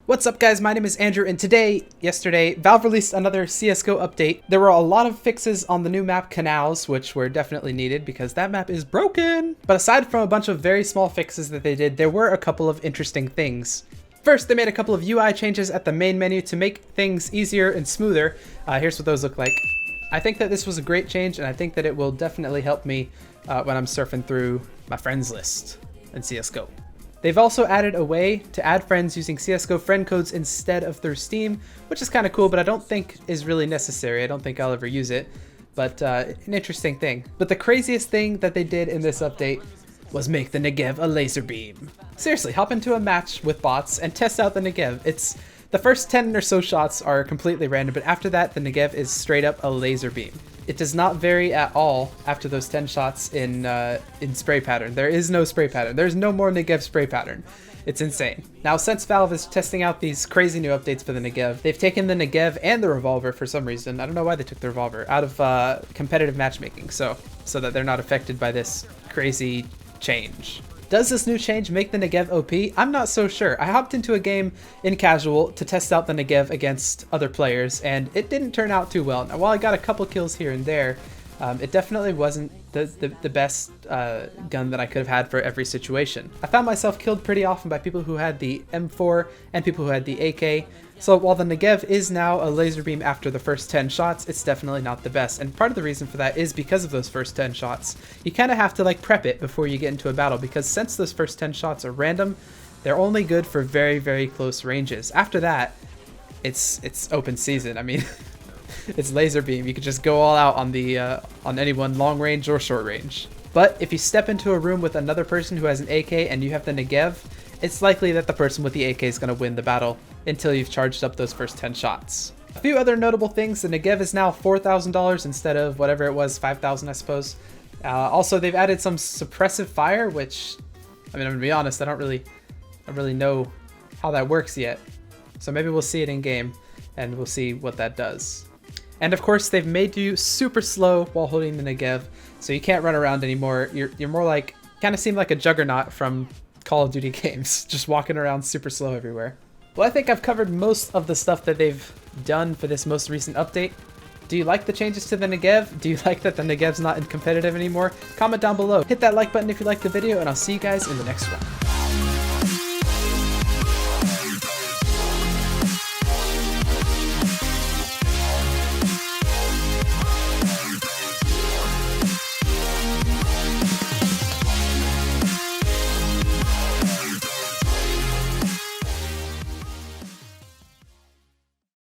What's up guys, my name is Andrew, and yesterday, Valve released another CSGO update. There were a lot of fixes on the new map Canals, which were definitely needed because that map is broken. But aside from a bunch of very small fixes that they did, there were a couple of interesting things. First, they made a couple of UI changes at the main menu to make things easier and smoother. Here's what those look like. I think that this was a great change, and I think that it will definitely help me when I'm surfing through my friends list in CSGO. They've also added a way to add friends using CSGO friend codes instead of through Steam, which is kind of cool, but I don't think is really necessary. I don't think I'll ever use it, but an interesting thing. But the craziest thing that they did in this update was make the Negev a laser beam. Seriously, hop into a match with bots and test out the Negev. The first 10 or so shots are completely random, but after that, the Negev is straight up a laser beam. It does not vary at all after those 10 shots in spray pattern. There is no spray pattern. There's no more Negev spray pattern. It's insane. Now, since Valve is testing out these crazy new updates for the Negev, they've taken the Negev and the Revolver for some reason. I don't know why they took the Revolver out of competitive matchmaking, so that they're not affected by this crazy change. Does this new change make the Negev OP? I'm not so sure. I hopped into a game in casual to test out the Negev against other players, and it didn't turn out too well. Now, while I got a couple kills here and there, it definitely wasn't the best gun that I could have had for every situation. I found myself killed pretty often by people who had the M4 and people who had the AK. So while the Negev is now a laser beam after the first 10 shots, it's definitely not the best. And part of the reason for that is because of those first 10 shots. You kind of have to like prep it before you get into a battle, because since those first 10 shots are random, they're only good for very, very close ranges. After that, it's open season. I mean, it's laser beam. You could just go all out on the on anyone long range or short range. But if you step into a room with another person who has an AK and you have the Negev, it's likely that the person with the AK is going to win the battle until you've charged up those first 10 shots. A few other notable things: the Negev is now $4,000 instead of whatever it was, $5,000 I suppose. Also, they've added some suppressive fire, which, I mean, I'm gonna be honest, I don't really know how that works yet. So maybe we'll see it in game and we'll see what that does. And of course, they've made you super slow while holding the Negev, so you can't run around anymore. You're more like, kind of seem like a juggernaut from Call of Duty games, just walking around super slow everywhere. Well, I think I've covered most of the stuff that they've done for this most recent update. Do you like the changes to the Negev? Do you like that the Negev's not in competitive anymore? Comment down below. Hit that like button if you liked the video, and I'll see you guys in the next one.